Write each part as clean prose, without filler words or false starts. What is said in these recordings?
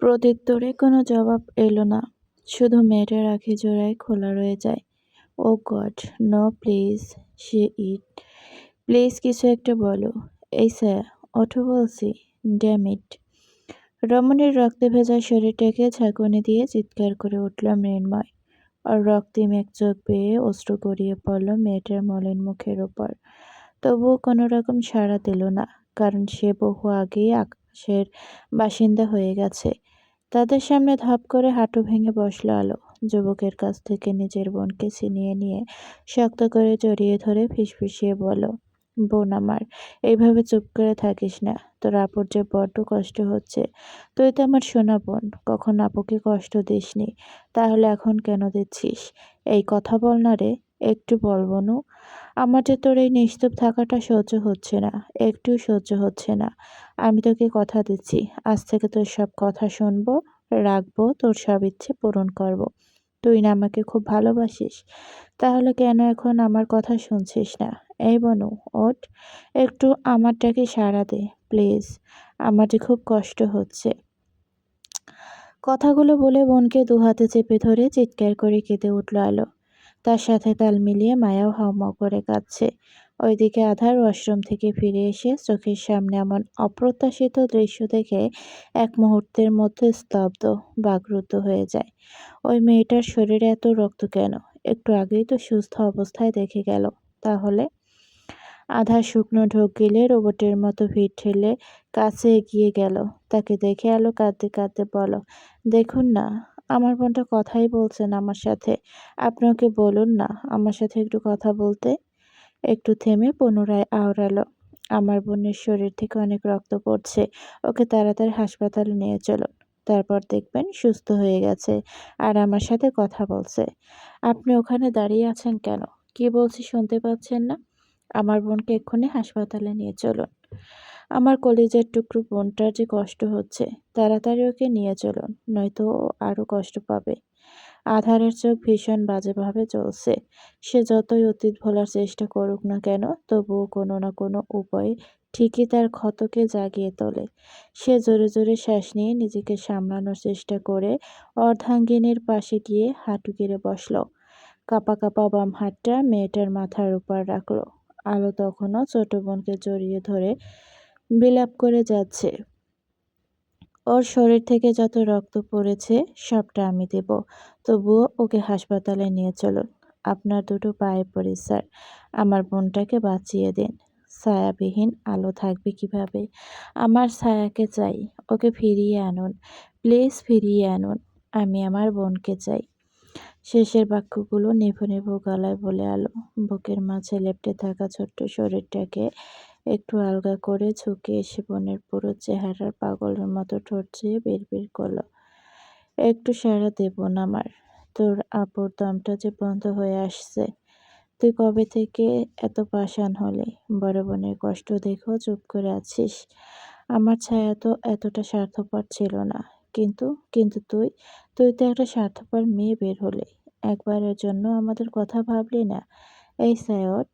প্রত্যুত্তরে কোনো জবাব এলো না। শুধু মেয়েটার আঁখি জোড়ায় খোলা রয়ে যায়। Oh God, no please say it. Please কিছু একটা বলো। এই ছায়া, ওঠো বলছি। Damn it. রমণীর রক্তে ভেজা শরীরটাকে ঝাঁকুনি দিয়ে চিৎকার করে উঠল মৃন্ময়। আর রক্তিম এক চোখ বেয়ে অশ্রু গড়িয়ে পড়ল মেয়েটার মলিন মুখের ওপর। তবুও কোনো রকম সাড়া দিল না, কারণ সে বহু আগেই আকাশের বাসিন্দা হয়ে গেছে। তাদের সামনে ধপ করে হাঁটু ভেঙে বসল আলো। যুবকের কাছ থেকে নিজের বোনকে ছিনিয়ে নিয়ে শক্ত করে জড়িয়ে ধরে ফিসফিসিয়ে বলল, বোন আমার, এইভাবে চুপ করে থাকিস না। তোর আপুর যে বড্ড কষ্ট হচ্ছে। তুই তো আমার সোনা বোন, কখন আপুকে কষ্ট দিসনি, তাহলে এখন কেন দিচ্ছিস? এই কথা বল না রে, একটু বল বনু। আমার যে তোর এই নিস্তব্ধ থাকাটা সহ্য হচ্ছে না, একটু সহ্য হচ্ছে না। আমি তোকে কথা দিচ্ছি, আজ থেকে তোর সব কথা শুনবো, রাখবো, তোর সব ইচ্ছে পূরণ করব। তুই না আমাকে খুব ভালোবাসিস, তাহলে কেন এখন আমার কথা শুনছিস না? এই বনু, ওঠ, একটু আমার ডাকে সাড়া দে প্লিজ। আমার যে খুব কষ্ট হচ্ছে। কথাগুলো বলে বোনকে দুহাতে চেপে ধরে চিৎকার করে কেঁদে উঠল আলো। তার সাথে তাল মিলিয়ে মায়াও হাউমাউ করে কাঁদছে। ওইদিকে আধার ওয়াশরুম থেকে ফিরে এসে চোখের সামনে এমন অপ্রত্যাশিত দৃশ্য দেখে এক মুহূর্তের মধ্যে স্তব্ধ, বাকরুদ্ধ হয়ে যায়। ওই মেয়েটার শরীরে এত রক্ত কেন? একটু আগেই তো সুস্থ অবস্থায় দেখে গেল। তাহলে আধা শুকনো ঢোক গিলে রোবটের মতো ভিড় ঠেলে কাছে এগিয়ে গেল। তাকে দেখে আলো কাঁদতে কাঁদতে বলল, দেখুন না, আমার বোনটা কথাই বলছেন আমার সাথে। আপনি ওকে বলুন না আমার সাথে একটু কথা বলতে। একটু থেমে পুনরায় আওড়ালো, আমার বোনের শরীর থেকে অনেক রক্ত পড়ছে। ওকে তাড়াতাড়ি হাসপাতালে নিয়ে চলুন। তারপর দেখবেন সুস্থ হয়ে গেছে আর আমার সাথে কথা বলছে। আপনি ওখানে দাঁড়িয়ে আছেন কেন? কি বলছি শুনতে পাচ্ছেন না? আমার বোনকে এক্ষুনি হাসপাতালে নিয়ে চলুন। আমার কলিজার টুকরো বোনটার যে কষ্ট হচ্ছে, তাড়াতাড়ি ওকে নিয়ে চলুন, নয়তো ও আরো কষ্ট পাবে। আধারের চোখ ভীষণ বাজেভাবে জ্বলছে। সে যতই অতীত ভোলার চেষ্টা করুক না কেন, তবুও কোনো না কোনো উপায়ে ঠিকই তার ক্ষতকে জাগিয়ে তোলে। সে জোরে জোরে শ্বাস নিয়ে নিজেকে সামলানোর চেষ্টা করে অর্ধাঙ্গিনীর পাশে গিয়ে হাঁটু গেড়ে বসল। কাঁপা কাঁপা বাম হাতটা মেয়েটার মাথার উপর রাখল। আলো তখনও ছোট বোনকে জড়িয়ে ধরে বিলাপ করে যাচ্ছে, ওর শরীর থেকে যত রক্ত পড়েছে সবটা আমি দেব, তবুও ওকে হাসপাতালে নিয়ে চলুন। আপনার দুটো পায়ে পড়ি স্যার, আমার বোনটাকে বাঁচিয়ে দিন। ছায়াবিহীন আলো থাকবে কিভাবে? আমার ছায়াকে চাই, ওকে ফিরিয়ে আনুন, প্লিজ ফিরিয়ে আনুন। আমি আমার বোনকে চাই। শেষের বাক্যগুলো নেভু নেভু গলায় বলে আলো বুকের মাঝে লেপ্টে থাকা ছোট্ট শরীরটাকে একটু আলগা করে ঝুঁকে এসে বোনের পুরো চেহারার পাগলের মতো ঠোঁট চেয়ে বিড়বিড় করলো, একটু সাড়া দে বোন আমার। তোর আপুর দমটা যে বন্ধ হয়ে আসছে। তুই কবে থেকে এত পাষাণ হলি? বড় বোনের কষ্ট দেখেও চুপ করে আছিস। আমার ছায়া তো এতটা স্বার্থপর ছিল না। কিন্তু কিন্তু তুই তুই তো একটা স্বার্থপর মেয়ে বের হলি। একবারের জন্য আমাদের কথা ভাবলি না? এই সায়ট,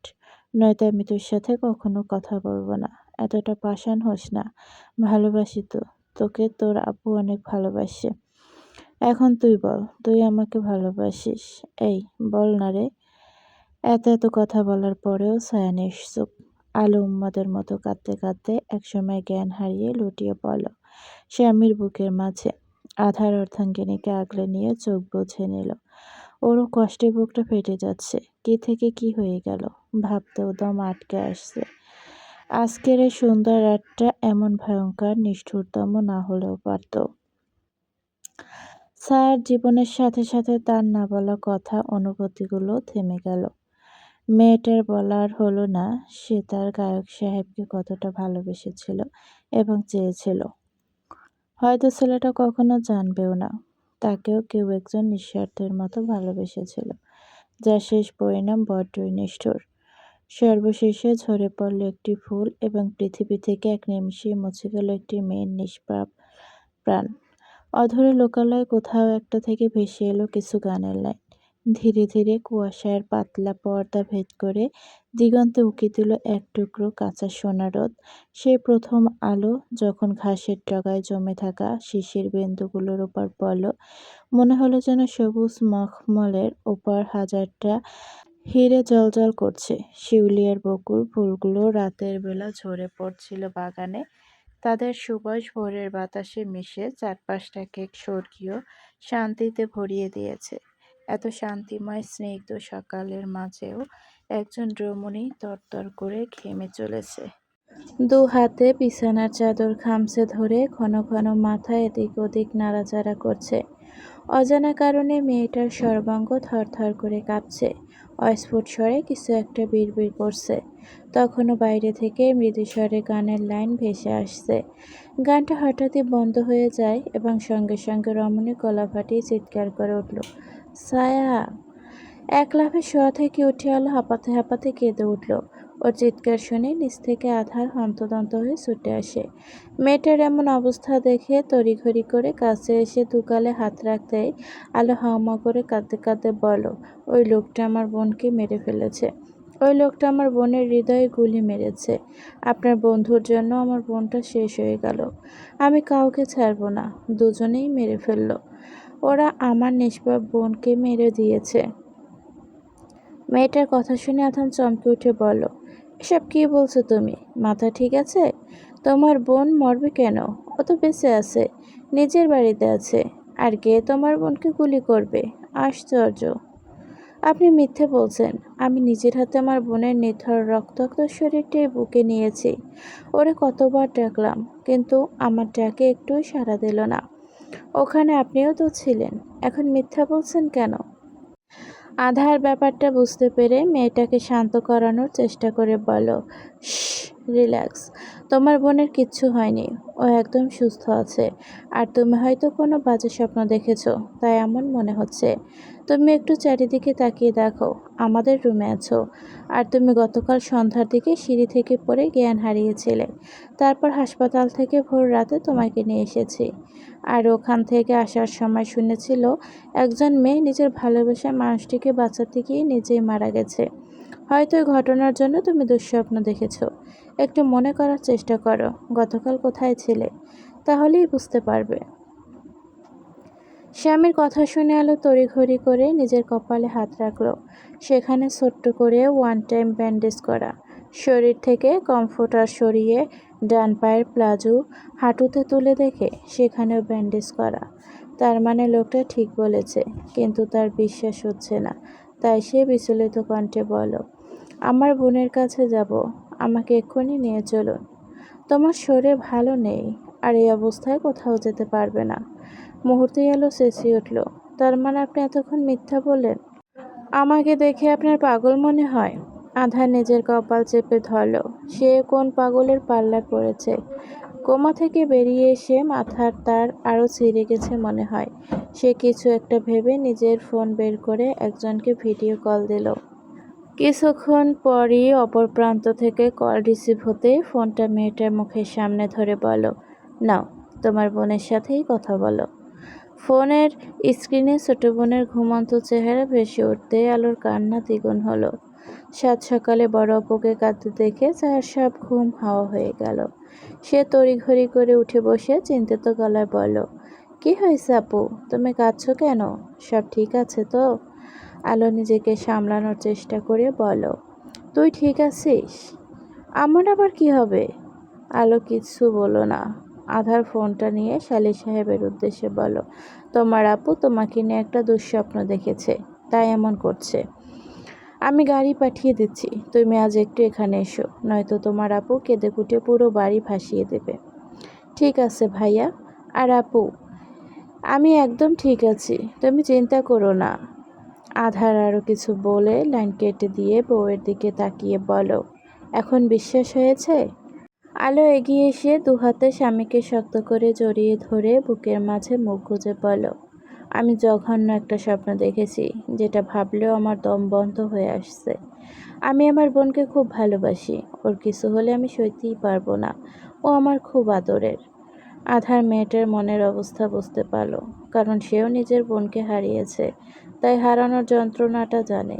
নয়তো আমি তোর সাথে কখনো কথা বলবো না। এতটা পাষাণ হোস না। ভালোবাসি তো, তোকে তোর আপু অনেক ভালোবাসে। এখন তুই বল, তুই আমাকে ভালোবাসিস? এই বল না রে। এত এত কথা বলার পরেও ছায়া নিশ্চুপ। আলো উন্মাদের মতো কাঁদতে কাঁদতে একসময় জ্ঞান হারিয়ে লুটিয়ে পড়ল স্বামীর বুকের মাঝে। আধার অর্ধাঙ্গিনীকে আগলে নিয়ে চোখ বুজে নিল। ওরও কষ্টে বুকটা ফেটে যাচ্ছে। কি থেকে কি হয়ে গেল ভাবতেও দম আটকে আসছে। আজকের এই সুন্দর রাতটা এমন ভয়ঙ্কর নিষ্ঠুরতম না হলেও পারত। ছায়ার জীবনের সাথে সাথে তার না বলা কথা, অনুভূতিগুলো থেমে গেল। মেয়েটার বলার হলো না সে তার গায়ক সাহেবকে কতটা ভালোবেসেছিল এবং চেয়েছিল। হয়তো ছেলেটা কখনো জানবেও না, তাকেও কেউ একজন নিঃস্বার্থের মতো ভালোবেসেছিল, যার শেষ পরিণাম বড্ডই নিষ্ঠুর। সর্বশেষে ঝরে পড়ল একটি ফুল এবং পৃথিবী থেকে এক নিমিষেই মুছে গেল একটি মেয়ের নিষ্পাপ প্রাণ। অধরে লোকালয়ে কোথাও একটা থেকে ভেসে এলো কিছু গানের লাইন। ধীরে ধীরে কুয়াশার পাতলা পর্দা ভেদ করে দিগন্তে উঁকি দিল এক টুকরো কাঁচা সোনা রোদ। সেই প্রথম আলো যখন ঘাসের ডগায় জমে থাকা শিশির বিন্দুগুলোর উপর পড়ল, মনে হলো যেন সবুজ মখমলের ওপর হাজারটা হিরে জ্বলজ্বল করছে। শিউলি আর বকুল ফুলগুলো রাতের বেলা ঝরে পড়ছিল বাগানে। তাদের সুবাস ভোরের বাতাসে মিশে চারপাশটাকে এক স্বর্গীয় শান্তিতে ভরিয়ে দিয়েছে। এত শান্তিময় স্নিগ্ধ সকালের মাঝেও একজন রমণী তরতর করে ঘেমে চলেছে। দু হাতে বিছানার চাদর খামচে ধরে ঘন ঘন মাথা এদিক ওদিক নাড়াচাড়া করছে। অজানা কারণে মেয়েটার সর্বাঙ্গ থরথর করে কাঁপছে। অস্ফুট স্বরে কিছু একটা বিড়বিড় করছে। তখনও বাইরে থেকে মৃদুস্বরে গানের লাইন ভেসে আসছে। গানটা হঠাৎই বন্ধ হয়ে যায় এবং সঙ্গে সঙ্গে রমণী গলা ফাটিয়ে চিৎকার করে উঠল, ছায়া! এক লাফে শোয়া থেকে উঠে এলো, হাঁপাতে হাঁপাতে কেঁদে উঠল। ওর চিৎকার শুনে নিচ থেকে আধার হন্তদন্ত হয়ে ছুটে আসে। মেয়েটার এমন অবস্থা দেখে তড়িঘড়ি করে কাছে এসে দুগালে হাত রাখতেই আলো হাউমাউ করে কাঁদতে কাঁদতে বলো, ওই লোকটা আমার বোনকে মেরে ফেলেছে। ওই লোকটা আমার বোনের হৃদয়ে গুলি মেরেছে। আপনার বন্ধুর জন্য আমার বোনটা শেষ হয়ে গেল। আমি কাউকে ছাড়ব না। দুজনেই মেরে ফেলল। ওরা আমার নিষ্পাপ বোনকে মেরে দিয়েছে। মেয়েটার কথা শুনে আধান চমকে উঠে বলল, এসব কি বলছো তুমি? মাথা ঠিক আছে? তোমার বোন মরবে কেন? ও তো বেঁচে আছে, নিজের বাড়িতে আছে। আর কে তোমার বোনকে গুলি করবে? আশ্চর্য! আপনি মিথ্যে বলছেন। আমি নিজের হাতে আমার বোনের নিথর রক্তাক্ত শরীরটি বুকে নিয়েছি। ওরে কতবার ডাকলাম, কিন্তু আমার ডাকে একটুও সাড়া দিল না। ওখানে আপনিও তো ছিলেন। এখন মিথ্যা বলছেন কেন? আধার ব্যাপারটা বুঝতে পেরে মেয়েটাকে শান্ত করানোর চেষ্টা করে বলো, শশ, রিল্যাক্স। তোমার বোনের কিচ্ছু হয়নি। ও একদম সুস্থ আছে। আর তুমি হয়তো কোনো বাজে স্বপ্ন দেখেছো, তাই এমন মনে হচ্ছে। তুমি একটু চারিদিকে তাকিয়ে দেখো। আমাদের রুমে আছো। আর তুমি গতকাল সন্ধ্যার দিকে সিঁড়ি থেকে পড়ে জ্ঞান হারিয়েছিলে। তারপর হাসপাতাল থেকে ভোর রাতে তোমাকে নিয়ে এসেছি। আর ওখান থেকে আসার সময় শুনেছিল একজন মেয়ে নিজের ভালোবাসার মানুষটিকে বাঁচাতে গিয়ে নিজেই মারা গেছে। হয়তো এই ঘটনার জন্য তুমি দুঃস্বপ্ন দেখেছো। একটু মনে করার চেষ্টা করো, গতকাল কোথায় ছিলে? তাহলেই বুঝতে পারবে। স্বামীর কথা শুনে আলো তড়িঘড়ি করে নিজের কপালে হাত রাখলো। সেখানে ছোট্ট করে ওয়ান টাইম ব্যান্ডেজ করা। শরীর থেকে কমফোর্টার সরিয়ে ডান পায়ের প্লাজো হাঁটুতে তুলে দেখে সেখানেও ব্যান্ডেজ করা। তার মানে লোকটা ঠিক বলেছে, কিন্তু তার বিশ্বাস হচ্ছে না। তাই সে বিচলিত কণ্ঠে বলল, আমার বোনের কাছে যাব। আমাকে এক্ষুনি নিয়ে চলুন। তোমার শরীর ভালো নেই, আর এই অবস্থায় কোথাও যেতে পারবে না। মুহূর্তেই আলো চেঁচিয়ে উঠল, তার মানে আপনি এতক্ষণ মিথ্যা বললেন? আমাকে দেখে আপনার পাগল মনে হয়? আধার নিজের কপাল চেপে ধরল। সে কোন পাগলের পাল্লায় পড়েছে। কোমা থেকে বেরিয়ে এসে মাথার তার আরও ছিঁড়ে গেছে মনে হয়। সে কিছু একটা ভেবে নিজের ফোন বের করে একজনকে ভিডিও কল দিল। কিছুক্ষণ পরই অপর প্রান্ত থেকে কল রিসিভ হতেই ফোনটা মেয়েটার মুখের সামনে ধরে বলল, নাও, তোমার বোনের সাথেই কথা বলো। ফোনের স্ক্রিনে ছোট বোনের ঘুমন্ত চেহারা ভেসে উঠতে আলোর কান্না দ্বিগুণ হলো। সাত সকালে বড় অপুকে কাঁদতে দেখে যার সব ঘুম হাওয়া হয়ে গেল। সে তড়িঘড়ি করে উঠে বসে চিন্তিত গলায় বলল, কি হয়েছে আপু? তুমি কাঁদছো কেন? সব ঠিক আছে তো? আলো নিজেকে সামলানোর চেষ্টা করে বলল, তুই ঠিক আছিস? আমার আবার কি হবে? আলো কিচ্ছু বলো না। আধার ফোনটা নিয়ে শালী সাহেবের উদ্দেশ্যে বলল, তোমার আপু তোমাকে নিয়ে একটা দুঃস্বপ্ন দেখেছে, তাই এমন করছে। আমি গাড়ি পাঠিয়ে দিচ্ছি, তুমি আজ একটু এখানে এসো, নয়তো তোমার আপু কেঁদে কুটে পুরো বাড়ি ভাসিয়ে দেবে। ঠিক আছে ভাইয়া। আর আপু, আমি একদম ঠিক আছি, তুমি চিন্তা করো না। আধার আরও কিছু বলে লাইন কেটে দিয়ে বউয়ের দিকে তাকিয়ে বলো, এখন বিশ্বাস হয়েছে? আলো এগিয়ে এসে দুহাতে স্বামীকে শক্ত করে জড়িয়ে ধরে বুকের মাঝে মুখ গুজে বলল, আমি জঘন্য একটা স্বপ্ন দেখেছি, যেটা ভাবলেও আমার দম বন্ধ হয়ে আসছে। আমি আমার বোনকে খুব ভালোবাসি। ওর কিছু হলে আমি সইতেই পারবো না। ও আমার খুব আদরের। আধার মেয়েটার মনের অবস্থা বুঝতে পারল, কারণ সেও নিজের বোনকে হারিয়েছে, তাই হারানোর যন্ত্রণাটা জানে।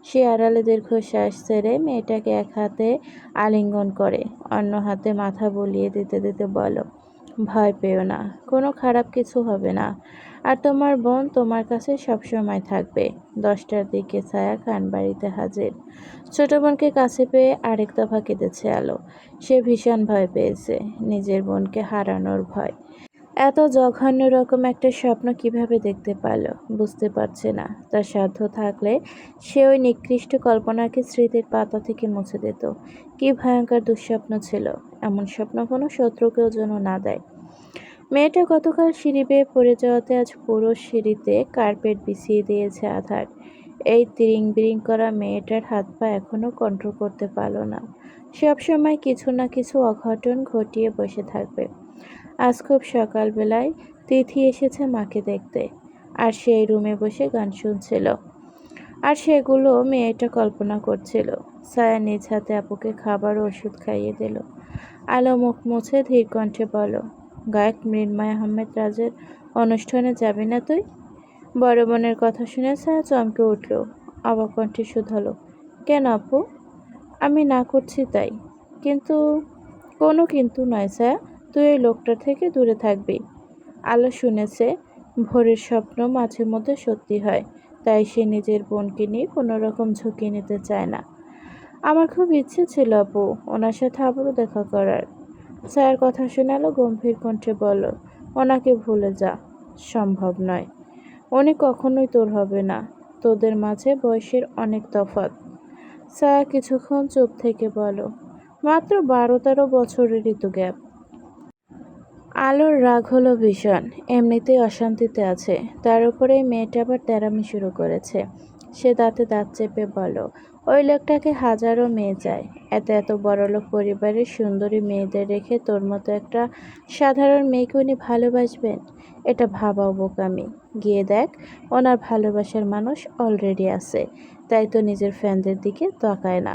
সে আড়ালে দীর্ঘশ্বাস ছেড়ে মেয়েটাকে এক হাতে আলিঙ্গন করে, অন্য হাতে মাথা বুলিয়ে দিতে দিতে বলল, ভয় পেও না, কোনো খারাপ কিছু হবে না। আর তোমার বোন তোমার কাছে সবসময় থাকবে। 10টার দিকে ছায়া খান বাড়িতে হাজির। ছোট বোনকে কাছে পেয়ে আরেক দফা কেঁদেছে আলো। সে ভীষণ ভয় পেয়েছে, নিজের বোনকে হারানোর ভয়। এত জঘন্য রকম একটা স্বপ্ন কিভাবে দেখতে পারল বুঝতে পারছে না। তার সাধ্য থাকলে সে ওই নিকৃষ্ট কল্পনাকে স্মৃতির পাতা থেকে মুছে দিত। কি ভয়ঙ্কর দুঃস্বপ্ন ছিল! এমন স্বপ্ন কোনো শত্রুকেও যেন না দেয়। মেয়েটা গতকাল সিঁড়ি বেয়ে পড়ে যাওয়াতে আজ পুরো সিঁড়িতে কার্পেট বিছিয়ে দিয়েছে আধার। এই তিরিং বিরিং করা মেয়েটার হাত পা এখনো কন্ট্রোল করতে পারল না। সবসময় কিছু না কিছু অঘটন ঘটিয়ে বসে থাকবে। আজ খুব সকালবেলায় তিথি এসেছে মাকে দেখতে, আর সেই রুমে বসে গান শুনছিল। আর সেগুলো মেয়েটা কল্পনা করছিল। ছায়া নিজ হাতে আপুকে খাবার ও ওষুধ খাইয়ে দিল। আলো মুখ মুছে ধীর কণ্ঠে বলল, গায়ক মৃন্ময় আহমেদ রাজের অনুষ্ঠানে যাবি না তুই? বড় বোনের কথা শুনে ছায়া চমকে উঠল। অবাক কণ্ঠে শুধালো, কেন আপু? আমি না করছি তাই? কিন্তু কোনো কিন্তু নয় ছায়া, তুই এই লোকটার থেকে দূরে থাকবি। আলো শুনেছে ভোরের স্বপ্ন মাঝে মধ্যে সত্যি হয়, তাই সে নিজের বোনকে নিয়ে কোনো রকম ঝুঁকি নিতে চায় না। আমার খুব ইচ্ছে ছিল আপু ওনার সাথে আবারও দেখা করার। স্যার কথা শোনালো গম্ভীর কণ্ঠে বলল, ওনাকে ভুলে যা। সম্ভব নয়। উনি কখনোই তোর হবে না। তোদের মাঝে বয়সের অনেক তফাৎ। ছায়া কিছুক্ষণ চুপ থেকে বলল, মাত্র 12-13 বছরেরই তো গ্যাপ। আলোর রাগ হলো ভীষণ। এমনিতেই অশান্তিতে আছে, তার উপরে এই মেয়েটা আবার তেড়ামি শুরু করেছে। সে দাঁতে দাঁত চেপে বলল, ওই লোকটাকে হাজারো মেয়ে চায়। এত এত বড়লোক পরিবারের সুন্দরী মেয়েদের রেখে তোর মতো একটা সাধারণ মেয়েকে উনি ভালোবাসবেন? এটা ভাবাও বোকামি। গিয়ে দেখ, ওনার ভালোবাসার মানুষ অলরেডি আছে, তাই তো নিজের ফ্যানদের দিকে তাকায় না।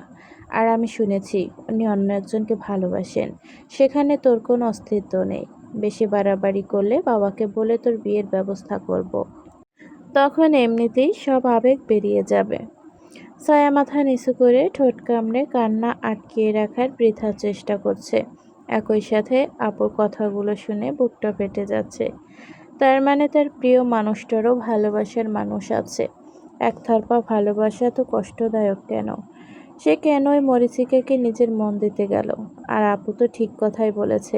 আর আমি শুনেছি উনি অন্য একজনকে ভালোবাসেন, সেখানে তোর কোনো অস্তিত্ব নেই। বেশি বাড়াবাড়ি করলে বাবাকে বলে তোর বিয়ের ব্যবস্থা করব। তখন এমনিতেই সব আবেগ বেরিয়ে যাবে। ছায়া মাথা নিচু করে ঠোঁট কামড়ে কান্না আটকিয়ে রাখার বৃথা চেষ্টা করছে। একই সাথে আপুর কথাগুলো শুনে বুকটা ফেটে যাচ্ছে। তার মানে তার প্রিয় মানুষটারও ভালোবাসার মানুষ আছে। একতরফা ভালোবাসা তো কষ্টদায়ক কেন? সে কেন ওই মরীচিকাকে নিজের মন দিতে গেল? আর আপু তো ঠিক কথাই বলেছে,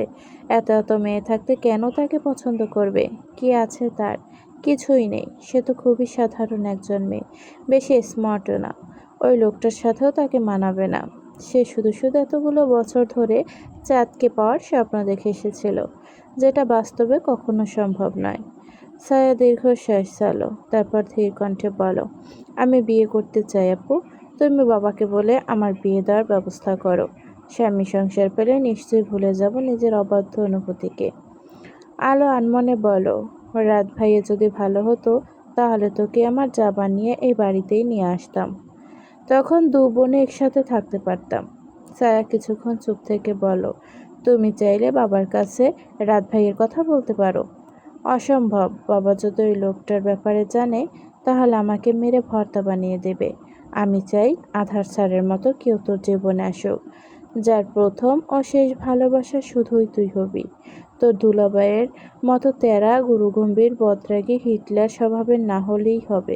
এত এত মেয়ে থাকতে কেন তাকে পছন্দ করবে? কি আছে তার? কিছুই নেই। সে তো খুবই সাধারণ একজন মেয়ে, বেশি স্মার্টও না। ওই লোকটার সাথেও তাকে মানাবে না। সে শুধু শুধু এতগুলো বছর ধরে চাঁদকে পাওয়ার স্বপ্ন দেখে এসেছিল, যেটা বাস্তবে কখনো সম্ভব নয়। ছায়া দীর্ঘশ্বাস ছাড়ল, তারপর ধীর কণ্ঠে বলল, আমি বিয়ে করতে চাই আপু। তুমি বাবাকে বলে আমার বিয়ে দেওয়ার ব্যবস্থা করো। স্বামী সংসার পেলে নিশ্চয়ই ভুলে যাব নিজের অবাধ্য অনুভূতিকে। আলো আনমনে বলো, রাত ভাইয়ে যদি ভালো হতো তাহলে তোকে আমার যা বানিয়ে এই বাড়িতেই নিয়ে আসতাম। তখন দু বোনে একসাথে থাকতে পারতাম। ছায়া কিছুক্ষণ চুপ থেকে বলো, তুমি চাইলে বাবার কাছে রাত ভাইয়ের কথা বলতে পারো। অসম্ভব। বাবা যদি ওই লোকটার ব্যাপারে জানে তাহলে আমাকে মেরে ভর্তা বানিয়ে দেবে। আমি চাই আধার স্যারের মতো কেউ তোর জীবনে আসুক, যার প্রথম ও শেষ ভালোবাসা শুধুই তুই হবি। তোর দুলাভাইয়ের মতো তেরা গুরুগম্ভীর বদরাগী হিটলার স্বভাবের না হলেই হবে।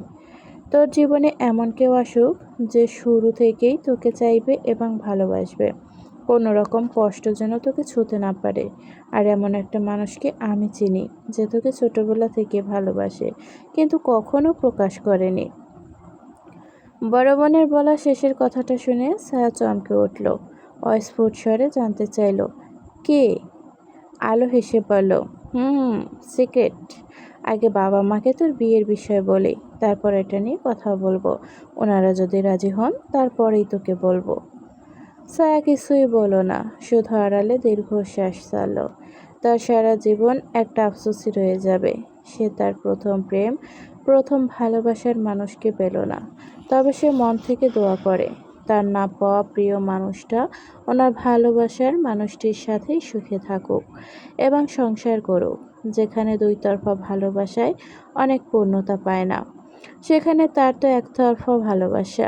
তোর জীবনে এমন কেউ আসুক যে শুরু থেকেই তোকে চাইবে এবং ভালোবাসবে। কোনো রকম কষ্ট যেন তোকে ছুঁতে না পারে। আর এমন একটা মানুষকে আমি চিনি যে তোকে ছোটবেলা থেকে ভালোবাসে, কিন্তু কখনো প্রকাশ করেনি। বড় বোনের বলা শেষের কথাটা শুনে ছায়া চমকে উঠল। অস্ফুট স্বরে জানতে চাইল, কে? আলো হেসে বলল, হুম, সিক্রেট। আগে বাবা মাকে তোর বিয়ের বিষয় বলি, তারপর এটা নিয়ে কথা বলবো। ওনারা যদি রাজি হন তারপরেই তোকে বলবো। ছায়া কিছুই বলো না, শুধু আড়ালে দীর্ঘশ্বাস ছাড়ল। তার সারা জীবন একটা আফসোসই রয়ে যাবে। সে তার প্রথম প্রেম, প্রথম ভালোবাসার মানুষকে পেল না। তবে সে মন থেকে দোয়া করে, তার না পাওয়া প্রিয় মানুষটা ওনার ভালোবাসার মানুষটির সাথেই সুখে থাকুক এবং সংসার করুক। যেখানে দুই তরফা ভালোবাসায় অনেক পূর্ণতা পায় না, সেখানে তার তো একতরফা ভালোবাসা,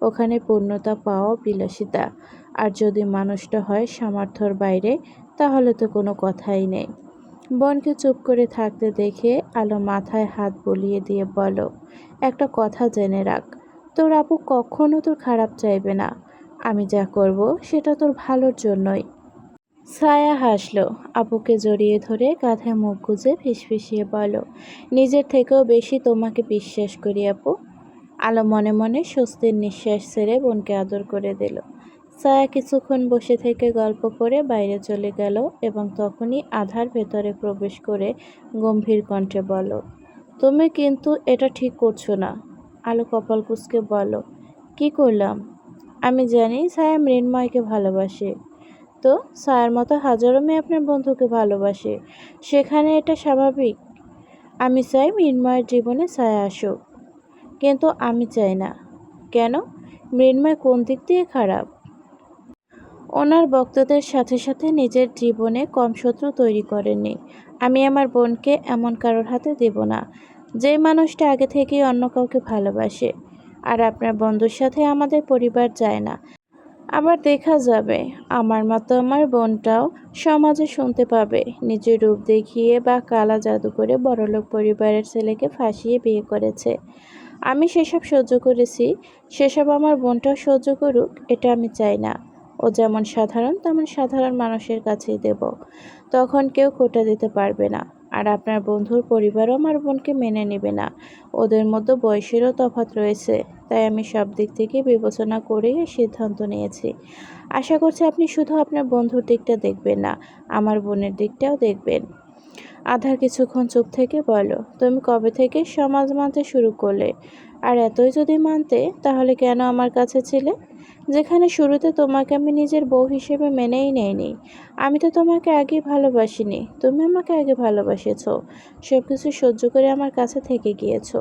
ওখানে পূর্ণতা পাওয়া বিলাসিতা। আর যদি মানুষটা হয় সামর্থ্যর বাইরে, তাহলে তো কোনো কথাই নেই। বোনকে চুপ করে থাকতে দেখে আলো মাথায় হাত বুলিয়ে দিয়ে বলল, একটা কথা জেনে রাখ, তোর আপু কখনো তোর খারাপ চাইবে না। আমি যা করব সেটা তোর ভালোর জন্যই। ছায়া হাসলো, আপুকে জড়িয়ে ধরে কাঁধে মুখ গুজে ফিসফিসিয়ে বলল, নিজের থেকেও বেশি তোমাকে বিশ্বাস করি আপু। আলো মনে মনে স্বস্তির নিঃশ্বাস ছেড়ে বোনকে আদর করে দিল। ছায়া কিছুক্ষণ বসে থেকে গল্প করে বাইরে চলে গেল এবং তখনই আধার ভেতরে প্রবেশ করে গম্ভীর কণ্ঠে বলল, তুমি কিন্তু এটা ঠিক করছো না। আলো কপাল কুঁচকে বলল, কি করলাম? আমি জানি ছায়া মৃন্ময়কে ভালোবাসে, তো ছায়ার মতো হাজারো মেয়ে আপনার বন্ধুকে ভালোবাসে, সেখানে এটা স্বাভাবিক। আমি চাই মৃন্ময়ের জীবনে ছায়া আসুক, কিন্তু আমি চাই না। কেন? মৃন্ময় কোন দিক দিয়ে খারাপ? ওনার বক্তব্যের সাথে সাথে নিজের জীবনে কম শত্রু তৈরি করেননি। আমি আমার বোনকে এমন কারোর হাতে দেব না, যে মানুষটা আগে থেকেই অন্য কাউকে ভালোবাসে। আর আপনার বন্ধুর সাথে আমাদের পরিবার যায় না। আবার দেখা যাবে আমার মতো আমার বোনটাও সমাজে শুনতে পাবে নিজের রূপ দেখিয়ে বা কালা জাদু করে বড়লোক পরিবারের ছেলেকে ফাঁসিয়ে বিয়ে করেছে। আমি সেসব সহ্য করেছি, সেসব আমার বোনটাও সহ্য করুক, এটা আমি চাই না। ও যেমন সাধারণ তেমন সাধারণ মানুষের কাছেই দেব, তখন কেউ খোঁটা দিতে পারবে না। আর আপনার বন্ধুর পরিবারও আমার বোনকে মেনে নেবে না। ওদের মধ্যে বয়সেরও তফাৎ রয়েছে, তাই আমি সব দিক থেকে বিবেচনা করেই এই সিদ্ধান্ত নিয়েছি। আশা করছি আপনি শুধু আপনার বন্ধুর দিকটা দেখবেন না, আমার বোনের দিকটাও দেখবেন। আধার কিছুক্ষণ চুপ থেকে বলল, তুমি কবে থেকে সমাজ মানতে শুরু করলে? আর এতই যদি মানতে, তাহলে কেন আমার কাছে ছিলে, যেখানে শুরুতে তোমাকে আমি নিজের বউ হিসেবে মেনেই নেইনি? আমি তো তোমাকে আগে ভালোবাসিনি, তুমি আমাকে আগে ভালোবাসেছো। সব কিছু সহ্য করে আমার কাছে থেকে গিয়েছো।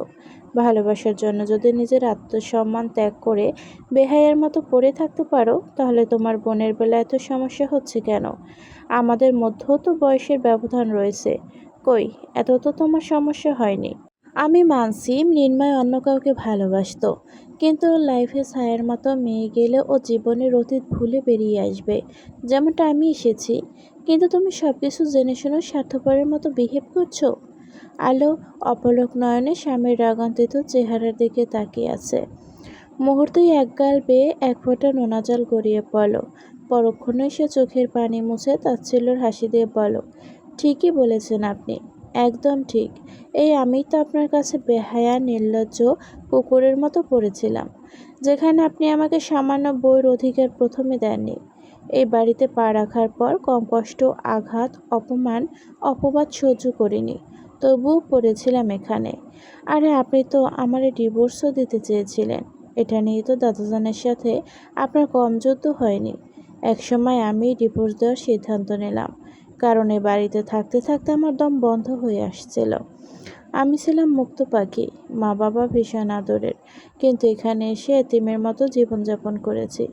ভালোবাসার জন্য যদি নিজের আত্মসম্মান ত্যাগ করে বেহাইয়ের মতো পড়ে থাকতে পারো, তাহলে তোমার বোনের বেলা এত সমস্যা হচ্ছে কেন? আমাদের মধ্যেও তো বয়সের ব্যবধান রয়েছে। কই, এত তো তোমার সমস্যা হয়নি। আমি মানছি মৃন্ময় অন্য কাউকে ভালোবাসতো, কিন্তু ওর লাইফে ছায়ার মতো মেয়ে গেলে ও জীবনের অতীত ভুলে বেরিয়ে আসবে, যেমনটা আমি এসেছি। কিন্তু তুমি সব কিছু জেনে শুনে স্বার্থপরের মতো বিহেভ করছো। আলো অপলক নয়নে স্বামীর রাগান্বিত চেহারার দিকে তাকিয়ে আছে। মুহূর্তেই একগাল বেয়ে এক ফোঁটা নোনা জল গড়িয়ে পড়ল। পরক্ষণে সে চোখের পানি মুছে তাচ্ছিল্যের হাসি দিয়ে বলল, ঠিকই বলেছেন আপনি, একদম ঠিক। এই আমিই তো আপনার কাছে বেহায়া নির্লজ্জ কুকুরের মতো পড়েছিলাম, যেখানে আপনি আমাকে সামান্য বইয়ের অধিকার প্রথমে দেননি। এই বাড়িতে পা রাখার পর কম কষ্ট, আঘাত, অপমান, অপবাদ সহ্য করিনি, তবুও পড়েছিলাম এখানে। আরে আপনি তো আমারে ডিভোর্সও দিতে চেয়েছিলেন, এটা নিয়ে তো দাদাজানের সাথে আপনার কম যুদ্ধ হয়নি। একসময় আমি ডিভোর্স দেওয়ার সিদ্ধান্ত নিলাম, কারণ এ বাড়িতে থাকতে থাকতে আমার দম বন্ধ হয়ে আসছিল। আমি ছিলাম মুক্ত পাখি, মা বাবা ভীষণ আদরের, কিন্তু এখানে এসে এতিমের মতো জীবনযাপন করেছি।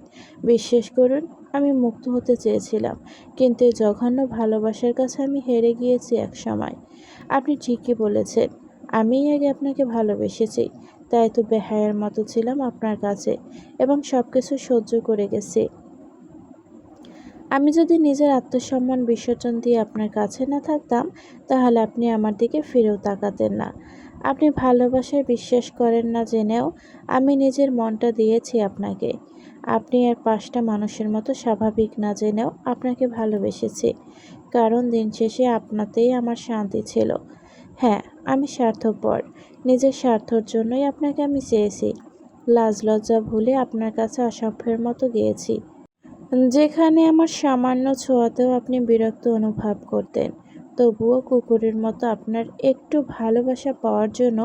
বিশ্বাস করুন, আমি মুক্ত হতে চেয়েছিলাম, কিন্তু এই জঘন্য ভালোবাসার কাছে আমি হেরে গিয়েছি এক সময়। আপনি ঠিকই বলেছেন, আমিই আগে আপনাকে ভালোবেসেছি, তাই তো বেহায়ার মতো ছিলাম আপনার কাছে এবং সব কিছু সহ্য করে গেছি। আমি যদি নিজের আত্মসম্মান বিসর্জন দিয়ে আপনার কাছে না থাকতাম, তাহলে আপনি আমার দিকে ফিরেও তাকাতেন না। আপনি ভালোবাসায় বিশ্বাস করেন না জেনেও আমি নিজের মনটা দিয়েছি আপনাকে। আপনি আর 5টা মানুষের মতো স্বাভাবিক না জেনেও আপনাকে ভালোবেসেছি, কারণ দিন শেষে আপনাতেই আমার শান্তি ছিল। হ্যাঁ, আমি স্বার্থপর, নিজের স্বার্থর জন্যই আপনাকে আমি চেয়েছি। লাজ লজ্জা ভুলে আপনার কাছে অসভ্যের মতো গিয়েছি, যেখানে আমার সামান্য ছোঁয়াতেও আপনি বিরক্ত অনুভব করতেন। তবুও কুকুরের মতো আপনার একটু ভালোবাসা পাওয়ার জন্য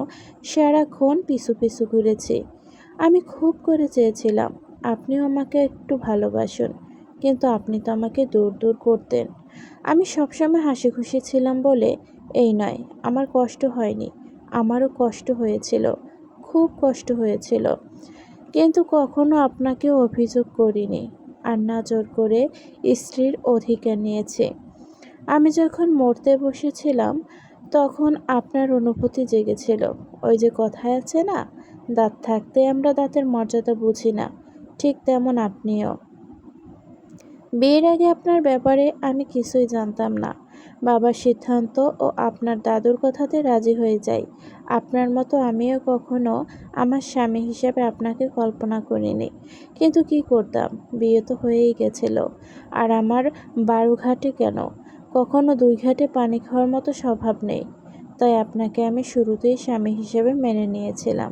সারাক্ষণ পিছু পিছু ঘুরেছি। আমি খুব করে চেয়েছিলাম আপনিও আমাকে একটু ভালোবাসুন, কিন্তু আপনি তো আমাকে দূর দূর করতেন। আমি সবসময় হাসি খুশি ছিলাম বলে এই নয়, আমার কষ্ট হয়নি, আমারও কষ্ট হয়েছিল, খুব কষ্ট হয়েছিল। কিন্তু কখনো আপনাকেও অভিযোগ করিনি, আর না জোর করে স্ত্রীর অধিকার নিয়েছে। আমি যখন মরতে বসেছিলাম তখন আপনার অনুভূতি জেগেছিল। ওই যে কথায় আছে না, দাঁত থাকতে আমরা দাঁতের মর্যাদা বুঝি না, ঠিক তেমন আপনিও। বিয়ের আগে আপনার ব্যাপারে আমি কিছুই জানতাম না। বাবার সিদ্ধান্ত ও আপনার দাদুর কথাতে রাজি হয়ে যাই। আপনার মতো আমিও কখনো আমার স্বামী হিসেবে আপনাকে কল্পনা করিনি। কিন্তু কি করতাম, বিয়ে তো হয়েই গেছিল। আর আমার 12 ঘাটে কেন, কখনো 2 ঘাটে পানি খাওয়ার মতো স্বভাব নেই। তাই আপনাকে আমি শুরুতেই স্বামী হিসেবে মেনে নিয়েছিলাম।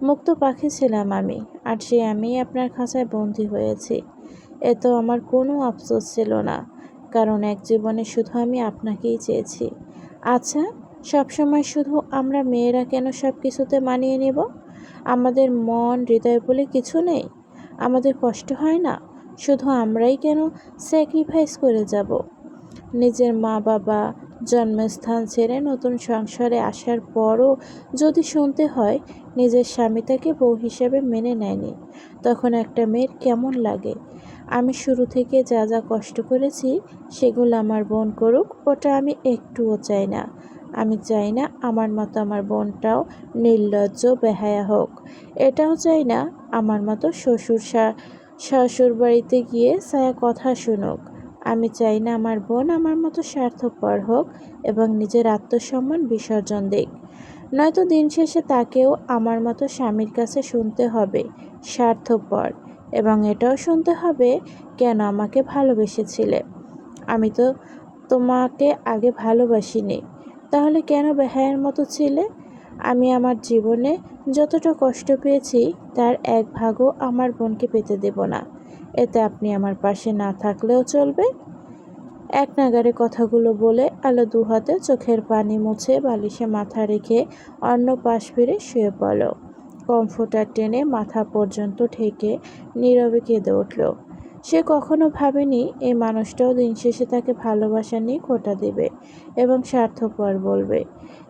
মুক্ত পাখি ছিলাম আমি, আর সে আমিই আপনার খাঁচায় বন্দী হয়েছি। এতেও আমার কোনো আফসোস ছিল না, কারণ এক জীবনে শুধু আমি আপনাকেই চেয়েছি। আচ্ছা, সবসময় শুধু আমরা মেয়েরা কেন সব কিছুতে মানিয়ে নেব? আমাদের মন হৃদয় বলে কিছু নেই? আমাদের কষ্ট হয় না? শুধু আমরাই কেন স্যাক্রিফাইস করে যাব? নিজের মা বাবা, জন্মস্থান ছেড়ে নতুন সংসারে আসার পরও যদি শুনতে হয় নিজের স্বামী তাকে বউ হিসেবে মেনে নেয়নি, তখন একটা মেয়ের কেমন লাগে? আমি শুরু থেকে যা যা কষ্ট করেছি সেগুলো আমার বোন করুক, ওটা আমি একটুও চাই না। আমি চাই না আমার মতো আমার বোনটাও নির্লজ্জ বেহায়া হোক। এটাও চাই না আমার মতো শ্বশুর বাড়িতে গিয়ে ছায়া কথা শুনুক। আমি চাই না আমার বোন আমার মতো স্বার্থপর হোক এবং নিজের আত্মসম্মান বিসর্জন দিক। নয়তো দিন শেষে তাকেও আমার মতো স্বামীর কাছে শুনতে হবে স্বার্থপর, এবং এটাও শুনতে হবে কেন আমাকে ভালোবেসেছিলে। আমি তো তোমাকে আগে ভালোবাসিনি, তাহলে কেন বেহায়ার মতো ছিলে? আমি আমার জীবনে যতটা কষ্ট পেয়েছি তার 1 ভাগও আমার বোনকে পেতে দেব না। এতে আপনি আমার পাশে না থাকলেও চলবে। এক নাগাড়ে কথাগুলো বলে আলো দুহাতে চোখের পানি মুছে বালিশে মাথা রেখে অন্য পাশ ফিরে শুয়ে পড়ল। কমফোর্টার টেনে মাথা পর্যন্ত ঢেকে নীরবে কেঁদে উঠল। সে কখনো ভাবেনি এই মানুষটাও দিন শেষে তাকে ভালোবাসা নিয়ে খোঁটা দেবে এবং স্বার্থপর বলবে।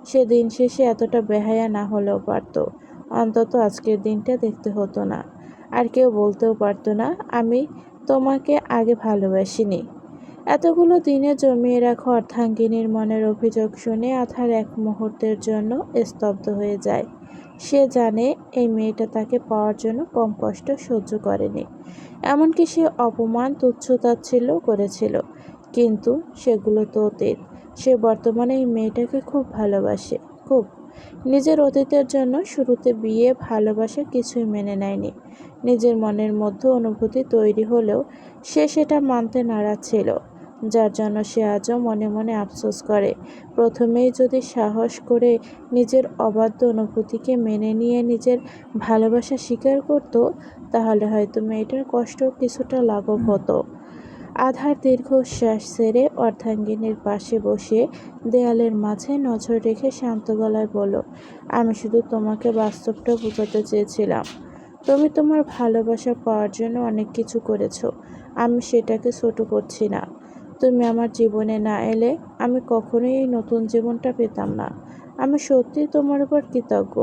সে দিন শেষে এতটা বেহায়া না হলেও পারত। অন্তত আজকের দিনটা দেখতে হতো না, আর কেউ বলতেও পারতো না আমি তোমাকে আগে ভালোবাসিনি। এতগুলো দিনে জমিয়ে রাখা অর্ধাঙ্গিনীর মনের অভিযোগ শুনে আথার এক মুহূর্তের জন্য স্তব্ধ হয়ে যায়। সে জানে এই মেয়েটা তাকে পাওয়ার জন্য কম কষ্ট সহ্য করেনি। এমনকি সে অপমান তুচ্ছ-তাচ্ছিল্য করেছিল, কিন্তু সেগুলো তো অতীত। সে বর্তমানে এই মেয়েটাকে খুব ভালোবাসে, খুব। নিজের অতীতের জন্য শুরুতে বিয়ে ভালোবাসা কিছুই মেনে নেয়নি। নিজের মনের মধ্যে অনুভূতি তৈরি হলেও সে সেটা মানতে নারাজ ছিল, যার জন্য সে আজও মনে মনে আফসোস করে। প্রথমেই যদি সাহস করে নিজের অবাধ্য অনুভূতিকে মেনে নিয়ে নিজের ভালোবাসা স্বীকার করত, তাহলে হয়তো মেয়েটার কষ্ট কিছুটা লাঘব হতো। আধার দীর্ঘশ্বাস ছেড়ে অর্ধাঙ্গিনীর পাশে বসে দেয়ালের মাঝে নজর রেখে শান্ত গলায় বলল, আমি শুধু তোমাকে বাস্তবটা বোঝাতে চেয়েছিলাম। তুমি তোমার ভালোবাসা পাওয়ার জন্য অনেক কিছু করেছো, আমি সেটাকে ছোট করছি না। তুমি আমার জীবনে না এলে আমি কখনোই এই নতুন জীবনটা পেতাম না। আমি সত্যিই তোমার উপর কৃতজ্ঞ।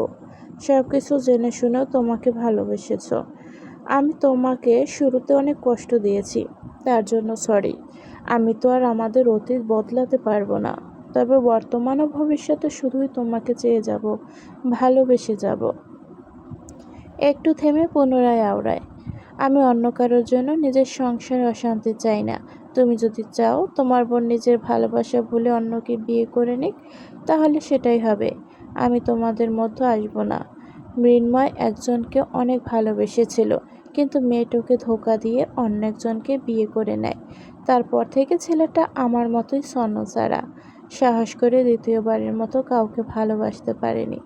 সব কিছু জেনে শুনেও তোমাকে ভালোবেসেছো। আমি তোমাকে শুরুতে অনেক কষ্ট দিয়েছি, তার জন্য সরি। আমি তো আর আমাদের অতীত বদলাতে পারবো না, তবে বর্তমান ও ভবিষ্যতে শুধুই তোমাকে চেয়ে যাব, ভালোবেসে যাব। একটু থেমে পুনরায় আওড়ায়, আমি অন্য কারোর জন্য নিজের সংসারে অশান্তি চাই না। তুমি যদি চাও তোমার বোন নিজের ভালোবাসা ভুলে অন্যকে বিয়ে করে নিক, তাহলে সেটাই হবে। আমি তোমাদের মধ্যে আসবো না। মৃন্ময় একজনকে অনেক ভালোবেসেছিল, কিন্তু মেয়েটাকে ধোঁকা দিয়ে অন্য একজনকে বিয়ে করে নেয়। তারপর থেকে ছেলেটা আমার মতোই ছন্নছাড়া, সাহস করে দ্বিতীয়বারের মতো কাউকে ভালোবাসতে পারেনি।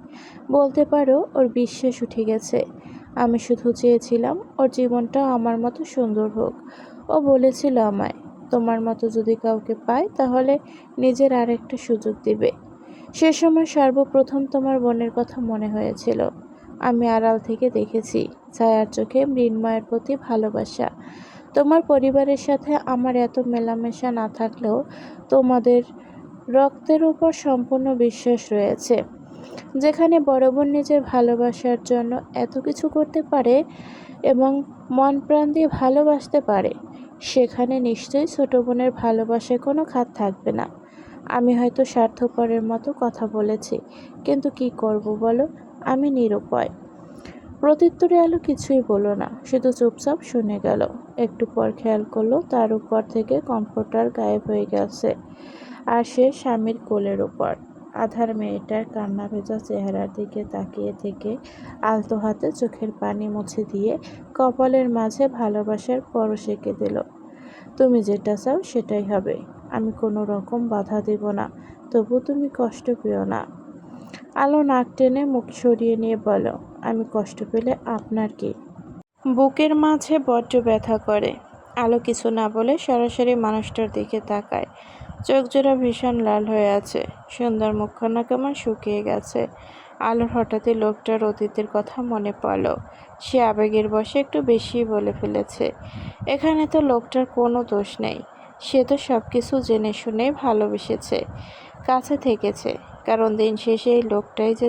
বলতে পারো ওর বিশ্বাস উঠে গেছে। আমি শুধু চেয়েছিলাম ওর জীবনটা আমার মতো সুন্দর হোক। ও বলেছিল আমায়, তোমার মতো যদি কাউকে পায় তাহলে নিজের আরেকটা সুযোগ দিবে। সে সময় সর্বপ্রথম তোমার বোনের কথা মনে হয়েছিল। আমি আড়াল থেকে দেখেছি ছায়ার চোখে মৃন্ময়ের প্রতি ভালোবাসা। তোমার পরিবারের সাথে আমার এত মেলামেশা না থাকলেও তোমাদের রক্তের উপর সম্পূর্ণ বিশ্বাস রয়েছে। যেখানে বড় বোন নিজের ভালোবাসার জন্য এত কিছু করতে পারে এবং মন প্রাণ দিয়ে ভালোবাসতে পারে, সেখানে নিশ্চয়ই ছোট বোনের ভালোবাসায় কোনো খাত থাকবে না। আমি হয়তো স্বার্থপরের মতো কথা বলেছি, কিন্তু কি করব বলো? আমি নিরুপায়। প্রত্যুত্তরে আলো কিছুই বলল না, শুধু চুপচাপ শুনে গেল। একটু পর খেয়াল করলো তার উপর থেকে কমফোর্টার গায়েব হয়ে গেছে, আর সে স্বামীর কোলের উপর। আধার মেয়েটার কান্না ভেজা চেহারার দিকে তাকিয়ে থেকে আলতো হাতে চোখের পানি মুছে দিয়ে কপালের মাঝে ভালোবাসার পরশ এঁকে দিল। তুমি যেটা চাও সেটাই হবে, আমি কোনো রকম বাধা দেব না, তবু তুমি কষ্ট পেও না। আলো নাক টেনে মুখ সরিয়ে নিয়ে বলো, আমি কষ্ট পেলে আপনার কি? বুকের মাঝে বড্ড ব্যথা করে। আলো কিছু না বলে সরাসরি মানুষটার দিকে তাকায়। চোখ জোড়া ভীষণ লাল হয়ে আছে, সুন্দর মুখখানা কেমন শুকিয়ে গেছে। আলোর হঠাৎই লোকটার অতীতের কথা মনে পড়ল। সে আবেগের বশে একটু বেশি বলে ফেলেছে। এখানে তো লোকটার কোনো দোষ নেই, সে তো সব কিছু জেনে শুনেই ভালোবেসেছে, কাছে থেকেছে, কারণ দিন শেষে এই লোকটাই যে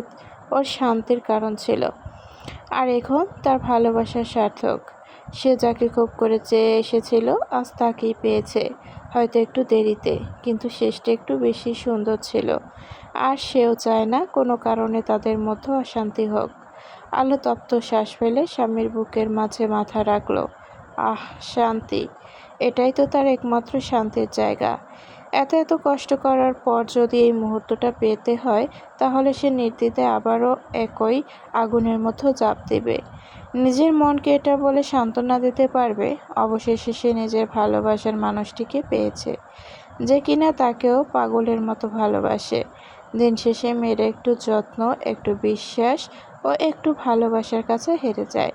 ওর শান্তির কারণ ছিল। আর এখন তার ভালোবাসা সার্থক। সে যাকে খুব করে চেয়ে এসেছিল আজ তাকেই পেয়েছে, হয়তো একটু দেরিতে, কিন্তু শেষটা একটু বেশি সুন্দর ছিল। আর সেও চায় না কোনো কারণে তাদের মধ্যে অশান্তি হোক। আলো তপ্ত শ্বাস ফেলে স্বামীর বুকের মাঝে মাথা রাখল। আহ, শান্তি! এটাই তো তার একমাত্র শান্তির জায়গা। এত এত কষ্ট করার পর যদি এই মুহূর্তটা পেতে হয়, তাহলে সে নির্দ্বিধায় আবারও একই আগুনের মধ্যে ঝাঁপ দেবে। নিজের মনকে এটা বলে সান্ত্বনা দিতে পারবে, অবশেষে সে নিজের ভালোবাসার মানুষটিকে পেয়েছে, যে কিনা তাকেও পাগলের মতো ভালোবাসে। দিন শেষে মেয়েরা একটু যত্ন, একটু বিশ্বাস ও একটু ভালোবাসার কাছে হেরে যায়,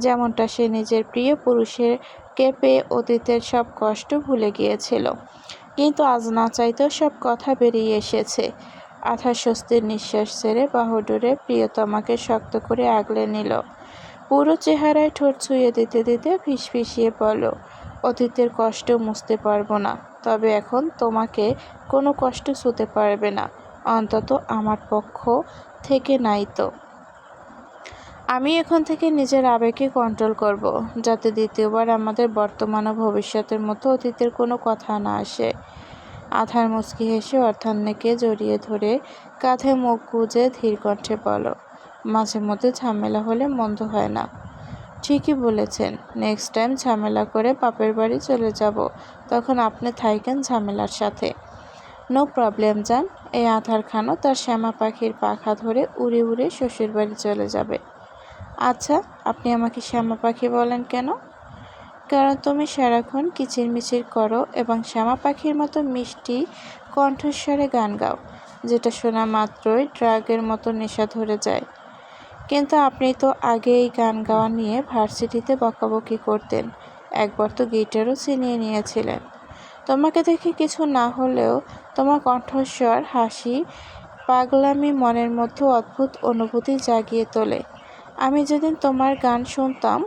যেমনটা সে নিজের প্রিয় পুরুষকে পেয়ে অতীতের সব কষ্ট ভুলে গিয়েছিল। কিন্তু আজ না চাইতেও সব কথা বেরিয়ে এসেছে। আধা স্বস্তির নিঃশ্বাস ছেড়ে বাহুডোরে প্রিয়তমাকে শক্ত করে আগলে নিল। পুরো চেহারায় ঠোঁট ছুঁয়ে দিতে দিতে ফিসফিসিয়ে বলল, অতীতের কষ্ট মুছতে পারবো না, তবে এখন তোমাকে কোনো কষ্ট ছুঁতে পারবে না, অন্তত আমার পক্ষ থেকে নাই তো। আমি এখন থেকে নিজের আবেগকে কন্ট্রোল করব, যাতে দ্বিতীয়বার আমাদের বর্তমান ও ভবিষ্যতের মতো অতীতের কোনো কথা না আসে। আধার মুচকি হেসে অর্ধান্বীকে জড়িয়ে ধরে কাঁধে মুখ গুজে ধীর কণ্ঠে বলো, মাঝে মধ্যে ঝামেলা হলে মন্দ হয় না। ঠিকই বলেছেন, নেক্সট টাইম ঝামেলা করে বাপের বাড়ি চলে যাব, তখন আপনি থাইকেন ঝামেলার সাথে। নো প্রবলেম জান। এই আধার খানও তার শ্যামা পাখির পাখা ধরে উড়ে উড়ে শ্বশুর বাড়ি চলে যাবে। আচ্ছা, আপনি আমাকে শ্যামা পাখি বলেন কেন? কারণ তুমি সারাক্ষণ কিচিরমিচির করো এবং শ্যামা পাখির মতো মিষ্টি কণ্ঠস্বরে গান গাও, যেটা শোনা মাত্রই ড্রাগের মতো নেশা ধরে যায়। কিন্তু আপনি তো আগে এই গান গাওয়া নিয়ে ভার্সিটিতে বকাবকি করতেন, একবার তো গিটারও ছিনিয়ে নিয়েছিলেন। তোমাকে দেখে কিছু না হলেও তোমার কণ্ঠস্বর, হাসি, পাগলামি মনের মধ্যে অদ্ভুত অনুভূতি জাগিয়ে তোলে। আমি যেদিন তোমার গান শুনতাম,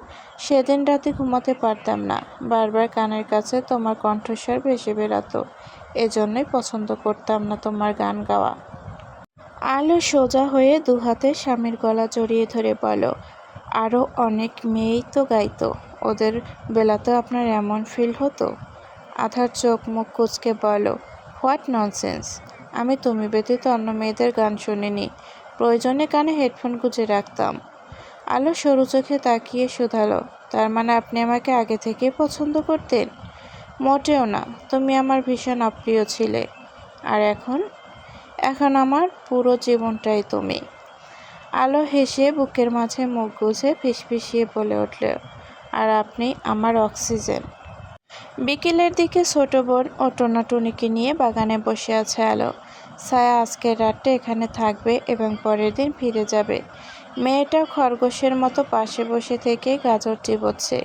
সেদিন রাতে ঘুমাতে পারতাম না, বারবার কানের কাছে তোমার কণ্ঠস্বর ভেসে বেড়াতো। এজন্যই পছন্দ করতাম না তোমার গান গাওয়া। আলো সোজা হয়ে দুহাতে স্বামীর গলা জড়িয়ে ধরে বলো, আরও অনেক মেয়েই তো গাইতো, ওদের বেলাতেও আপনার এমন ফিল হতো? আধার চোখ মুখ কুঁচকে বলো, হোয়াট ননসেন্স! আমি তুমি ব্যতীত অন্য মেয়েদের গান শুনিনি, প্রয়োজনে কানে হেডফোন গুঁজে রাখতাম। আলো সরু চোখে তাকিয়ে শুধালো, তার মানে আপনি আমাকে আগে থেকেই পছন্দ করতেন? মোটেও না, তুমি আমার ভীষণ অপ্রিয় ছিলে। আর এখন? এখন আমার পুরো জীবনটাই তুমি। আলো হেসে বুকের মাঝে মুখ গুজে ফিসফিসিয়ে বলে উঠল, আর আপনি আমার অক্সিজেন। বিকেলের দিকে ছোট বোন ও টোনাটুনিকে নিয়ে বাগানে বসে আছে আলো। ছায়া আজকের রাতটা এখানে থাকবে এবং পরের দিন ফিরে যাবে। মেয়েটাও খরগোশের মতো পাশে বসে থেকে গাজর চিবোচ্ছে।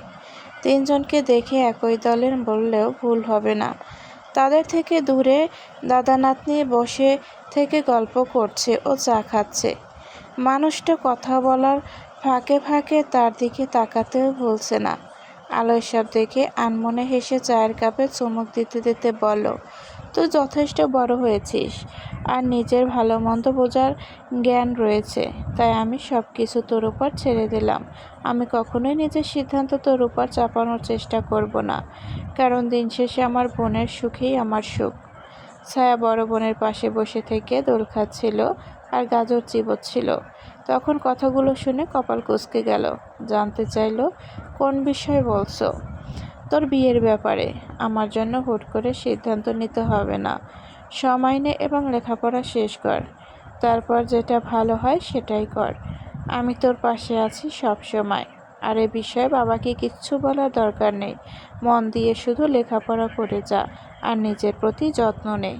তিনজনকে দেখে একই দলের বললেও ভুল হবে না। তাদের থেকে দূরে দাদা নাতনি বসে থেকে গল্প করছে ও চা খাচ্ছে। মানুষটা কথা বলার ফাঁকে ফাঁকে তার দিকে তাকাতেও ভুলছে না। আলো এসব দেখে আনমনে হেসে চায়ের কাপে চুমুক দিতে দিতে বলল, তুই যথেষ্ট বড় হয়েছিস আর নিজের ভালো মন্দ বোঝার জ্ঞান রয়েছে, তাই আমি সব কিছু তোর উপর ছেড়ে দিলাম। আমি কখনোই নিজের সিদ্ধান্ত তোর উপর চাপানোর চেষ্টা করব না, কারণ দিন শেষে আমার বোনের সুখেই আমার সুখ। ছায়া বড় বোনের পাশে বসে থেকে দোল খাচ্ছিল আর গাজর চিবোচ্ছিল। তখন কথাগুলো শুনে কপাল কুঁচকে গেল। জানতে চাইল, কোন বিষয় বলছো? তোর বিয়ের ব্যাপারে। আমার জন্য হুট করে সিদ্ধান্ত নিতে হবে না। সময় নে এবং লেখাপড়া শেষ কর। তারপর যেটা ভালো হয় সেটাই কর। আমি তোর পাশে আছি সব সময়। আর এ বিষয়ে বাবাকে কিচ্ছু বলার দরকার নেই। মন দিয়ে শুধু লেখাপড়া করে যা আর নিজের প্রতি যত্ন নে।